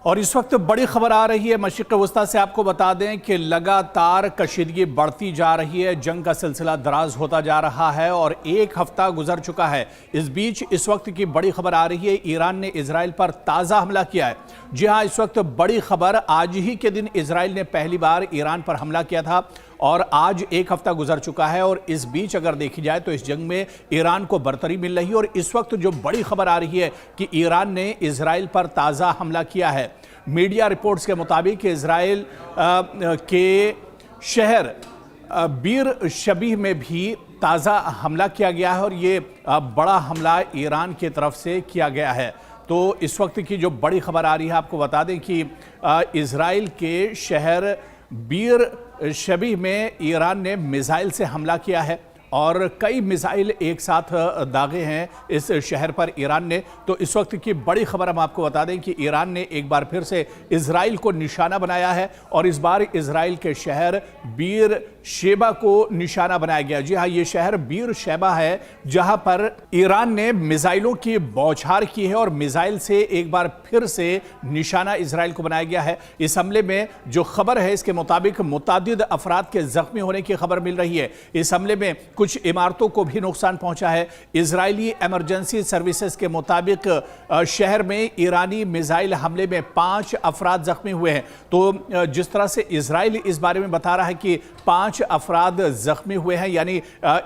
और इस वक्त बड़ी खबर आ रही है मशरिक़ वस्ता से। आपको बता दें कि लगातार कशीदगी बढ़ती जा रही है, जंग का सिलसिला दराज होता जा रहा है और एक हफ्ता गुजर चुका है। इस बीच इस वक्त की बड़ी खबर आ रही है, ईरान ने इजराइल पर ताज़ा हमला किया है। जी हाँ, इस वक्त बड़ी खबर, आज ही के दिन इजराइल ने पहली बार ईरान पर हमला किया था और आज एक हफ्ता गुजर चुका है। और इस बीच अगर देखी जाए तो इस जंग में ईरान को बरतरी मिल रही है। और इस वक्त जो बड़ी खबर आ रही है कि ईरान ने इजराइल पर ताज़ा हमला किया है। मीडिया रिपोर्ट्स के मुताबिक इजराइल के शहर बीर शबीह में भी ताज़ा हमला किया गया है और ये बड़ा हमला ईरान की तरफ से किया गया है। तो इस वक्त की जो बड़ी खबर आ रही है, आपको बता दें कि इजराइल के शहर बीर शबीह में ईरान ने मिसाइल से हमला किया है और कई मिसाइल एक साथ दागे हैं इस शहर पर ईरान ने। तो इस वक्त की बड़ी खबर हम आपको बता दें कि ईरान ने एक बार फिर से इजराइल को निशाना बनाया है और इस बार इजराइल के शहर बीर शेबा को निशाना बनाया गया। जी हाँ, ये शहर बीर शेबा है जहां पर ईरान ने मिसाइलों की बौछार की है और मिसाइल से एक बार फिर से निशाना इजराइल को बनाया गया है। इस हमले में जो खबर है इसके मुताबिक मुतादिद अफराद के जख्मी होने की खबर मिल रही है। इस हमले में कुछ इमारतों को भी नुकसान पहुंचा है। इजरायली इमरजेंसी सर्विसेज के मुताबिक शहर में ईरानी मिसाइल हमले में 5 अफराद जख्मी हुए हैं। तो जिस तरह से इजराइल इस बारे में बता रहा है कि 5 अफराद जख्मी हुए हैं, यानी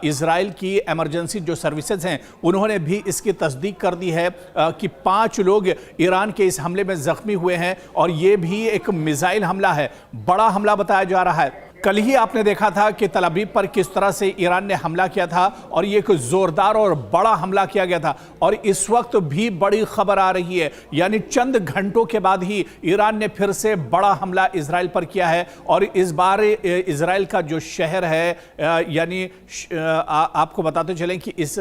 इजराइल की इमरजेंसी जो सर्विसेज हैं उन्होंने भी इसकी तस्दीक कर दी है कि 5 लोग ईरान के इस हमले में जख्मी हुए हैं और ये भी एक मिसाइल हमला है, बड़ा हमला बताया जा रहा है। कल ही आपने देखा था कि तल अवीव पर किस तरह से ईरान ने हमला किया था और ये एक जोरदार और बड़ा हमला किया गया था। और इस वक्त भी बड़ी खबर आ रही है, यानी चंद घंटों के बाद ही ईरान ने फिर से बड़ा हमला इजराइल पर किया है। और इस बार इजराइल का जो शहर है, यानी आपको बताते चलें कि इस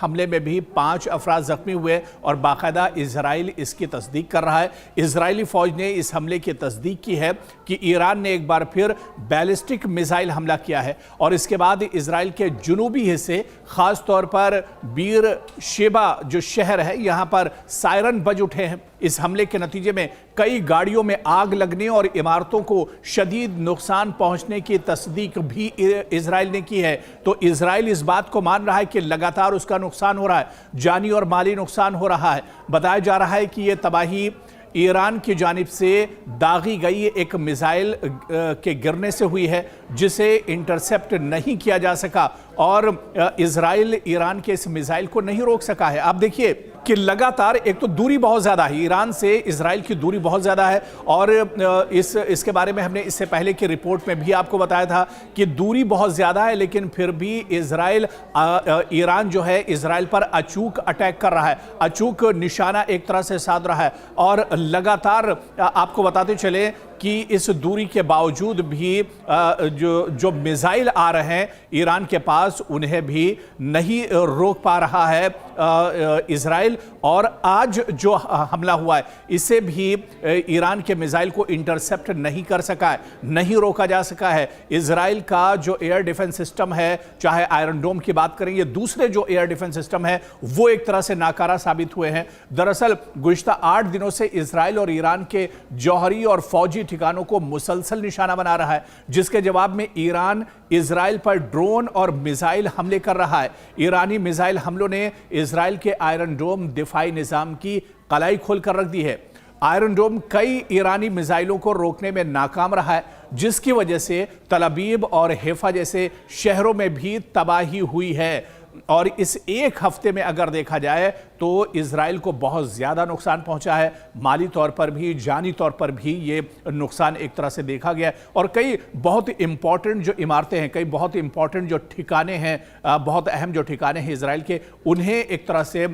हमले में भी 5 अफराद जख्मी हुए और बाकायदा इजराइल इसकी तस्दीक कर रहा है। इजरायली फौज ने इस हमले की तस्दीक की है कि ईरान ने एक बार फिर बैलिस्टिक मिसाइल हमला किया है। और इसके बाद इजराइल के जुनूबी हिस्से, खास तौर पर बीर शेबा जो शहर है, यहां पर सायरन बज उठे हैं। इस हमले के नतीजे में कई गाड़ियों में आग लगने और इमारतों को शदीद नुकसान पहुंचने की तस्दीक भी इजराइल ने की है। तो इजराइल इस बात को मान रहा है कि लगातार उसका नुकसान हो रहा है, जानी और माली नुकसान हो रहा है। बताया जा रहा है कि यह तबाही ईरान की जानिब से दागी गई एक मिसाइल के गिरने से हुई है जिसे इंटरसेप्ट नहीं किया जा सका और इजराइल ईरान के इस मिसाइल को नहीं रोक सका है। आप देखिए कि लगातार एक तो दूरी बहुत ज़्यादा है, ईरान से इजराइल की दूरी बहुत ज़्यादा है और इसके बारे में हमने इससे पहले की रिपोर्ट में भी आपको बताया था कि दूरी बहुत ज़्यादा है, लेकिन फिर भी ईरान जो है इजराइल पर अचूक अटैक कर रहा है, अचूक निशाना एक तरह से साध रहा है। और लगातार आपको बताते चले कि इस दूरी के बावजूद भी जो मिसाइल आ रहे हैं ईरान के पास, उन्हें भी नहीं रोक पा रहा है इजराइल। और आज जो हमला हुआ है इसे भी ईरान के मिसाइल को इंटरसेप्ट नहीं कर सका है, नहीं रोका जा सका है। इजराइल का जो एयर डिफेंस सिस्टम है, चाहे आयरन डोम की बात करें, ये दूसरे जो एयर डिफेंस सिस्टम है वो एक तरह से नाकारा साबित हुए हैं। दरअसल गुज़िश्ता 8 दिनों से इजराइल और ईरान के जौहरी और फौजी ठिकानों को मुसलसल निशाना बना रहा है, जिसके जवाब में ईरान इजराइल पर ड्रोन और मिसाइल हमले कर रहा है। ईरानी मिसाइल हमलों ने इजराइल के आयरन डोम दिफाई निजाम की कलाई खोलकर रख दी है। आयरन डोम कई ईरानी मिसाइलों को रोकने में नाकाम रहा है, जिसकी वजह से तल अवीव और हैफा जैसे शहरों में भी तबाही हुई है। और इस एक हफ्ते में अगर देखा जाए तो इजराइल को बहुत ज़्यादा नुकसान पहुंचा है, माली तौर पर भी, जानी तौर पर भी ये नुकसान एक तरह से देखा गया। और कई बहुत इंपॉर्टेंट जो इमारतें हैं, कई बहुत इंपॉर्टेंट जो ठिकाने हैं, बहुत अहम जो ठिकाने हैं इजराइल के, उन्हें एक तरह से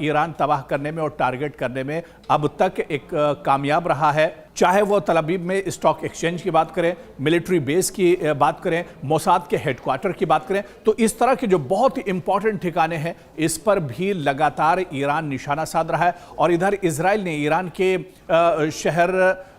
ईरान तबाह करने में और टारगेट करने में अब तक एक कामयाब रहा है। चाहे वो तल अवीव में स्टॉक एक्सचेंज की बात करें, मिलिट्री बेस की बात करें, मोसाद के हेडक्वार्टर की बात करें, तो इस तरह के जो बहुत इंपॉर्टेंट ठिकाने हैं इस पर भी लगातार लगातार ईरान निशाना साध रहा है और इधर इजराइल ने ईरान के शहर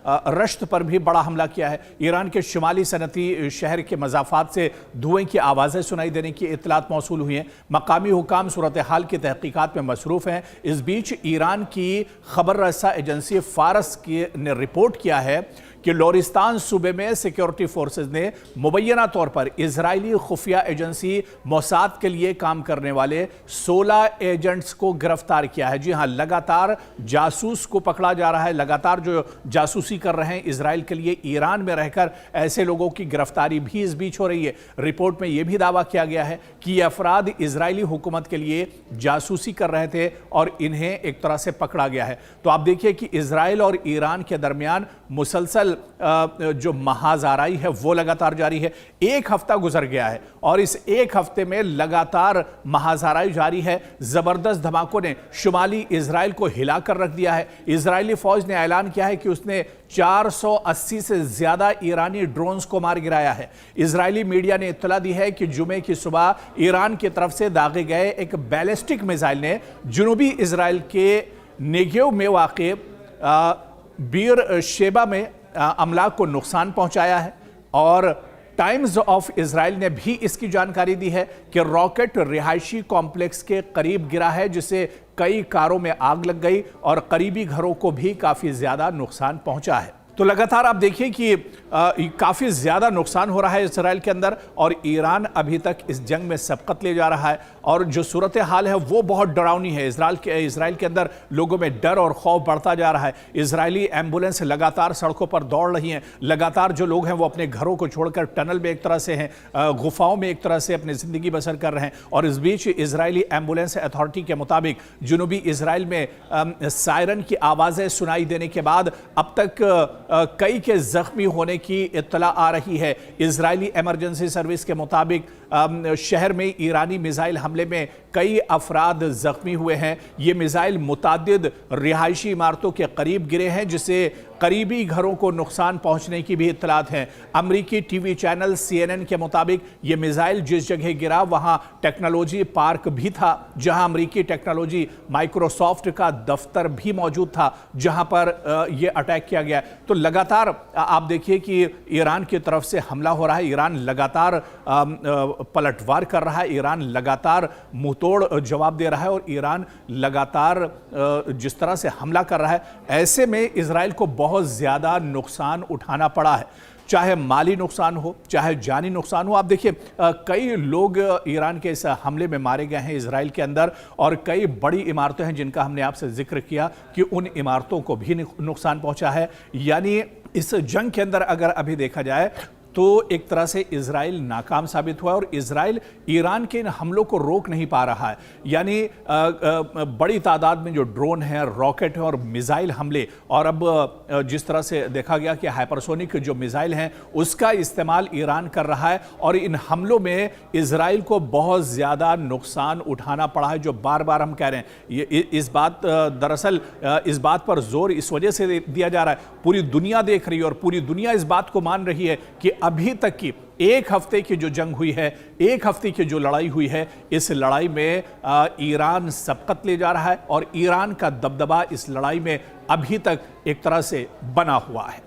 रश्त पर भी बड़ा हमला किया है। ईरान के शुमाली सनती शहर के मज़ाफ़ात से धुएं की आवाज़ें सुनाई देने की इत्तलात मौसूल हुई हैं। मकामी हुकाम सूरत हाल की तहकीकात में मसरूफ़ हैं। इस बीच ईरान की खबर रसा एजेंसी फारस ने रिपोर्ट किया है कि लोरिस्तान सूबे में सिक्योरिटी फोर्सेज ने मुबैना तौर पर इजरायली खुफिया एजेंसी मोसाद के लिए काम करने वाले 16 एजेंट्स को गिरफ्तार किया है। जी हां, लगातार जासूस को पकड़ा जा रहा है। लगातार जो जासूसी कर रहे हैं इजराइल के लिए ईरान में रहकर, ऐसे लोगों की गिरफ्तारी भी इस बीच हो रही है। रिपोर्ट में यह भी दावा किया गया है कि ये अफराद इजरायली हुकूमत के लिए जासूसी कर रहे थे और इन्हें एक तरह से पकड़ा गया है। तो आप देखिए कि इजराइल और ईरान के दरमियान मुसलसल जो महाजाराई है वो लगातार जारी है। एक हफ्ता गुजर गया है और इस एक हफ्ते में लगातार महाजाराई जारी है। जबरदस्त धमाकों ने शुमाली इजराइल को हिलाकर रख दिया है। इजरायली फौज ने ऐलान किया है कि उसने 480 से ज्यादा ईरानी ड्रोन्स को मार गिराया है। इजरायली मीडिया ने इत्तला दी है कि जुमे की सुबह ईरान की तरफ से दागे गए एक बैलिस्टिक मिसाइल ने जुनूबी इजराइल के नेगेव में वाक़े बीर शेबा में अमलाक को नुकसान पहुंचाया है। और टाइम्स ऑफ इजराइल ने भी इसकी जानकारी दी है कि रॉकेट रिहायशी कॉम्प्लेक्स के करीब गिरा है, जिससे कई कारों में आग लग गई और करीबी घरों को भी काफी ज्यादा नुकसान पहुंचा है। तो लगातार आप देखिए कि काफ़ी ज़्यादा नुकसान हो रहा है इजराइल के अंदर और ईरान अभी तक इस जंग में सबकत ले जा रहा है और जो सूरत हाल है वो बहुत डरावनी है। इजराइल के अंदर लोगों में डर और खौफ बढ़ता जा रहा है। इजरायली एम्बुलेंस लगातार सड़कों पर दौड़ रही हैं। लगातार जो लोग हैं वो अपने घरों को छोड़कर टनल में एक तरह से हैं, गुफाओं में एक तरह से अपनी ज़िंदगी बसर कर रहे हैं। और इस बीच इजरायली एम्बुलेंस अथॉरिटी के मुताबिक जुनूबी इजराइल में सायरन की आवाज़ें सुनाई देने के बाद अब तक कई के जख्मी होने की इत्तला आ रही है। इजरायली इमरजेंसी सर्विस के मुताबिक शहर में ईरानी मिसाइल हमले में कई अफराद जख्मी हुए हैं। ये मिसाइल मुतादिद रिहायशी इमारतों के करीब गिरे हैं, जिससे करीबी घरों को नुकसान पहुंचने की भी इत्तलात हैं। अमरीकी टीवी चैनल CNN के मुताबिक ये मिसाइल जिस जगह गिरा वहां टेक्नोलॉजी पार्क भी था, जहां अमरीकी टेक्नोलॉजी माइक्रोसॉफ्ट का दफ्तर भी मौजूद था, जहां पर यह अटैक किया गया। तो लगातार आप देखिए कि ईरान की तरफ से हमला हो रहा है। ईरान लगातार पलटवार कर रहा है। ईरान लगातार मुंहतोड़ जवाब दे रहा है और ईरान लगातार जिस तरह से हमला कर रहा है, ऐसे में इजराइल को बहुत ज्यादा नुकसान उठाना पड़ा है, चाहे माली नुकसान हो चाहे जानी नुकसान हो। आप देखिए कई लोग ईरान के इस हमले में मारे गए हैं इजराइल के अंदर और कई बड़ी इमारतें हैं जिनका हमने आपसे जिक्र किया कि उन इमारतों को भी नुकसान पहुंचा है। यानी इस जंग के अंदर अगर अभी देखा जाए तो एक तरह से इजराइल नाकाम साबित हुआ और इजराइल ईरान के इन हमलों को रोक नहीं पा रहा है। यानी बड़ी तादाद में जो ड्रोन है, रॉकेट है और मिसाइल हमले, और अब जिस तरह से देखा गया कि हाइपरसोनिक जो मिसाइल हैं उसका इस्तेमाल ईरान कर रहा है और इन हमलों में इजराइल को बहुत ज़्यादा नुकसान उठाना पड़ा है, जो बार बार हम कह रहे हैं। ये इस बात दरअसल इस बात पर जोर इस वजह से दिया जा रहा है, पूरी दुनिया देख रही है और पूरी दुनिया इस बात को मान रही है कि अभी तक की एक हफ्ते की जो जंग हुई है, एक हफ्ते की जो लड़ाई हुई है, इस लड़ाई में ईरान सबकत ले जा रहा है और ईरान का दबदबा इस लड़ाई में अभी तक एक तरह से बना हुआ है।